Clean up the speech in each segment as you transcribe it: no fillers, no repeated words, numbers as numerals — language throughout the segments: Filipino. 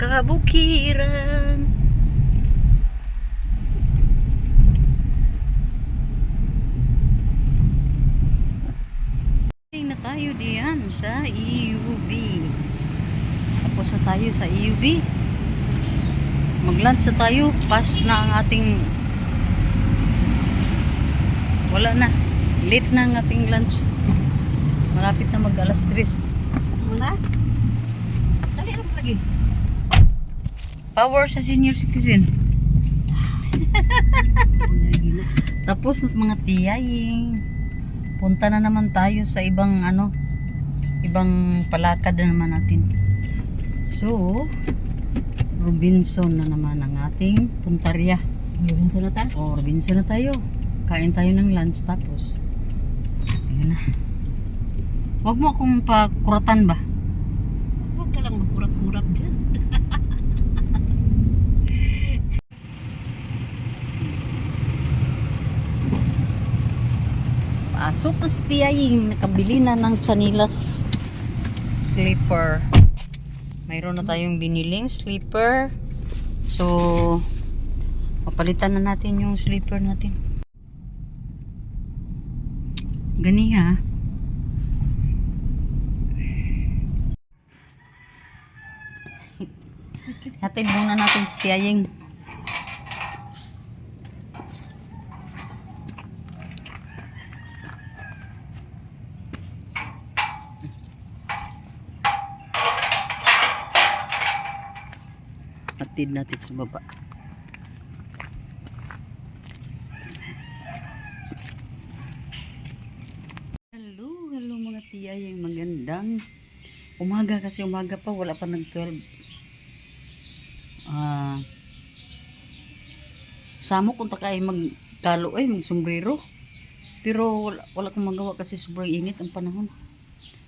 kabukiran. Na tayo diyan sa EUB. Tapos na tayo sa EUB. Mag-lunch na tayo. Past na ang ating wala na. Late na ang ating lunch. Malapit na mag alas 3. Muna? Dali rin lagi. Power sa senior citizen. Tapos na mga tiyaying. Punta na naman tayo sa ibang ibang palakad na naman natin. So, Robinson na naman ang ating puntarya. Robinson na ta? O, Robinson na tayo. Kain tayo ng lunch tapos. Ayun na. Huwag mo akong pakuratan ba? Huwag ka lang magkurap-kurap dyan. Pasok na si Tiyaying. Nakabili na ng chanilas slipper. Mayroon na tayong biniling slipper. So, papalitan na natin yung slipper natin. Gani ha. Hatid muna natin si Tiyaying. Hatid natin sa baba. Hello mga Tiyaying, magandang umaga kasi umaga pa, wala pa nag-12. Samok kung takay magtalo ay magsombrero. Pero wala akong magawa kasi sobrang init ang panahon.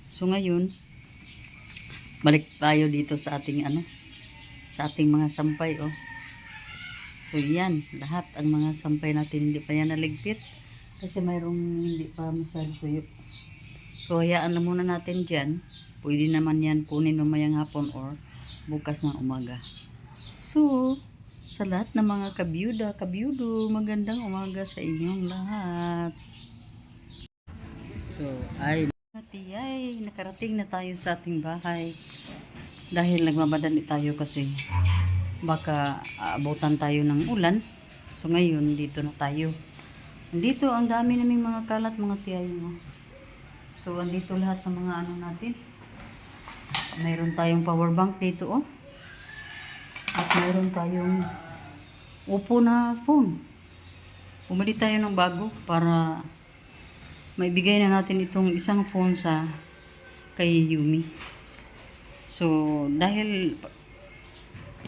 So ngayon, balik tayo dito sa ating sa ating mga sampay So yan, lahat ang mga sampay natin hindi pa yan naligpit kasi mayroong hindi pa masyadong tuyo. So hayaan na muna natin dyan. Pwede naman yan kunin mamayang hapon or bukas ng umaga. So sa lahat ng mga kabiyudo, magandang umaga sa inyong lahat. So ay Tiyay, nakarating na tayo sa ating bahay. Dahil nagmamadali tayo kasi baka aabutan tayo ng ulan. So ngayon dito na tayo. Andito ang dami naming mga kalat mga Tiyay mo. So andito lahat ng mga natin. Mayroon tayong power bank dito At mayroon tayong Oppo na phone. Bumili tayo ng bago para maibigay na natin itong isang phone sa kay Yumi. So, dahil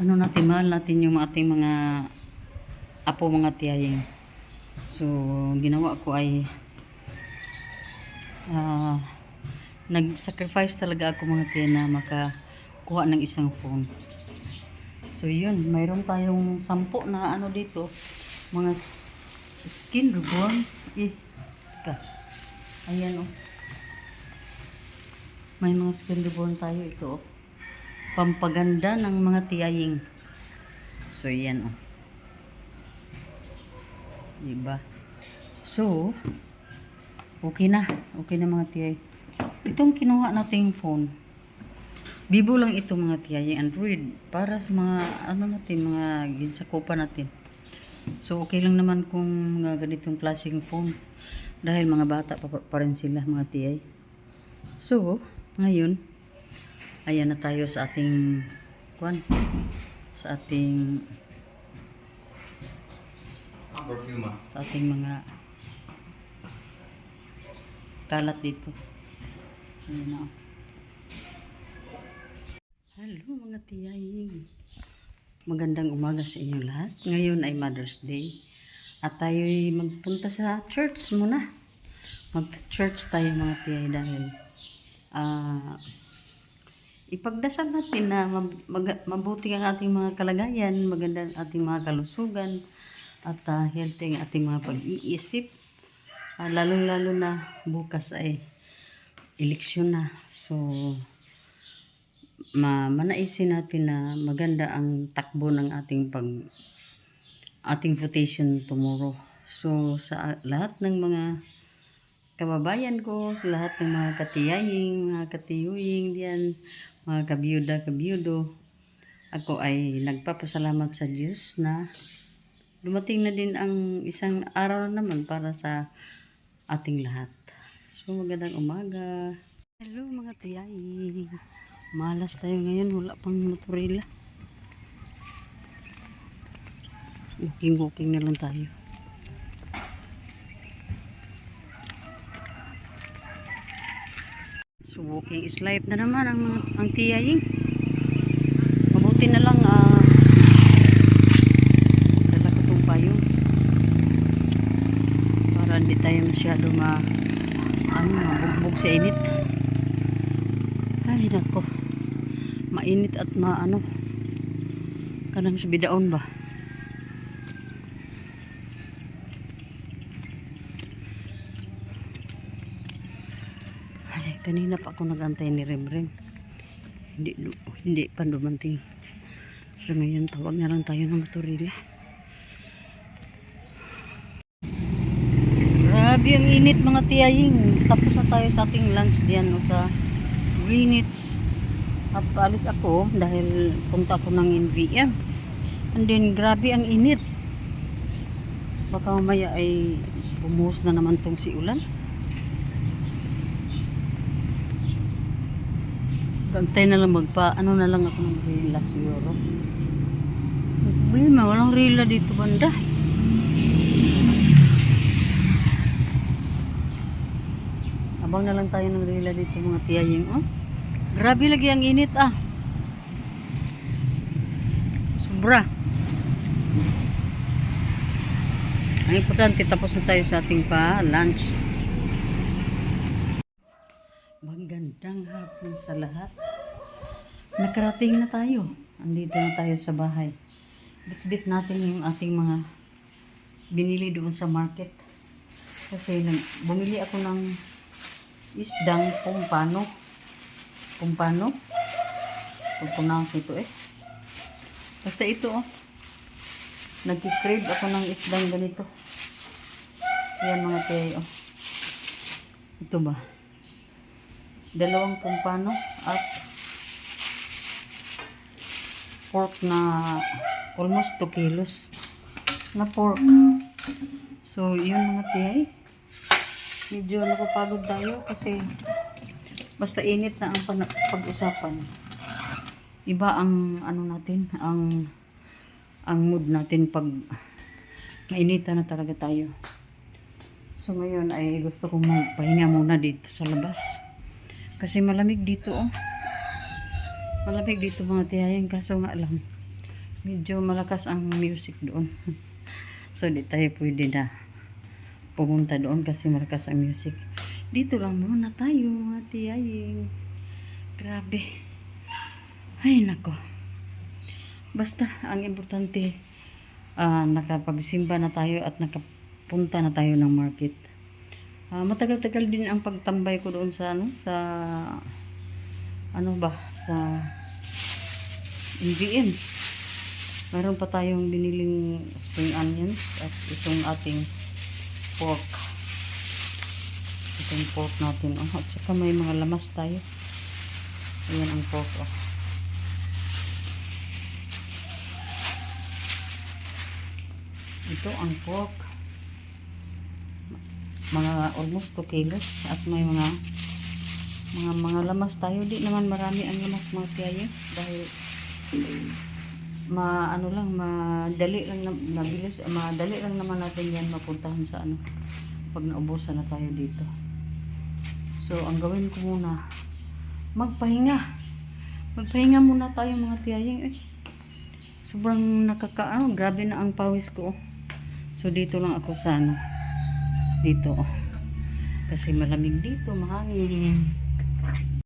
mahal natin yung ating mga apo mga Tiyaying. So, ginawa ko ay nag-sacrifice talaga ako mga Tiyay na makakuha ng isang phone. So, yun. Mayroon tayong 10 na dito. Mga skin reborn. Ayan May mga skin reborn tayo ito Pampaganda ng mga Tiyaying. So, yan Diba? So, okay na. Okay na mga Tiyay. Itong kinuha nating phone. Vivo lang ito mga Tiyaying, Android. Para sa mga natin, mga ginsakupan natin. So, okay lang naman kung mga ganitong klaseng phone. Dahil mga bata pa rin sila mga Tiyay. So, ngayon, ayan na tayo sa ating sa ating mga kalat dito. Ayan na. Hello mga Tiyaying. Magandang umaga sa inyo lahat. Ngayon ay Mother's Day. At tayo'y magpunta sa church muna. Mag-church tayo mga Tiyay dahil ipagdasal natin na mabuti ang ating mga kalagayan, maganda ang ating mga kalusugan, at healthy ang ating mga pag-iisip. Lalong-lalo na bukas ay eleksyon na. So, manaisin natin na maganda ang takbo ng ating votation tomorrow. So sa lahat ng mga kababayan ko, sa lahat ng mga katiyaying, mga katiyuing diyan, mga kabiyuda, ako ay nagpapasalamat sa Diyos na dumating na din ang isang araw na naman para sa ating lahat. So magandang umaga. Hello mga tiyaying. Malas tayo ngayon, wala pang motorila. Walking na lang tayo. So walking is life na naman ang tiyaying. Mabuti na lang dala ko itong payong para hindi tayo masyado mabugbog sa init. Ay nako, mainit at kanang sa bidaon ba. Ay, kanina pa ako nagantay ni Remrem, hindi pa dumating. So ngayon tawag na lang tayo ng motorila. Grabe ang init mga tiyaying. Tapos na tayo sa ating lunch diyan sa Greenwich. At paalis ako dahil punta ako ng NVM. And then grabe ang init. Baka mamaya ay bumuhos na naman tong si ulan. Gantay na lang na lang ako ng rila siguro. Problema, walang rila dito banda. Abang na lang tayo ng rila dito mga tiyaying. Oh, grabe lagi ang init Sobra. Ang importante tapos na tayo sa ating lunch. Magandang hapon sa lahat. Nakarating na tayo. Andito na tayo sa bahay. Bitbit natin yung ating mga binili doon sa market. Kasi bumili ako ng isdang pumpano. Pagpunang ito Basta ito nagki-crave ako ng isdang ganito. Yan mga tiyayo. Ito ba? 2 pumpano at pork na almost 2 kilos na pork. So yun mga tiyay. Medyo napapagod tayo kasi basta init na ang pag-usapan. Iba ang natin, ang mood natin pag mainitan na talaga tayo. So ngayon ay gusto kong magpahinga muna dito sa labas. Kasi malamig dito Malamig dito mga tiyayang, kaso nga lang medyo malakas ang music doon. So di tayo pwede na pumunta doon kasi malakas ang music. Dito lang muna tayo mga tiyaying. Grabe. Ay nako. Basta ang importante nakapagsimba na tayo at nakapunta na tayo ng market. Matagal-tagal din ang pagtambay ko doon sa sa NVM. Meron pa tayong biniling spring onions at itong ating pork. Itong pork natin at saka may mga lamas tayo. Ayan ang pork Ito ang pork. Mga almost 2 kilos at may mga lamas tayo. Di naman marami ang lamas mga tiyayo dahil madali lang naman natin yan mapuntahan sa pag naubusan na tayo dito. So ang gawin ko muna, magpahinga muna tayo mga tiyaying. Sobrang grabe na ang pawis ko. So dito lang ako sa dito kasi malamig dito, mahangin.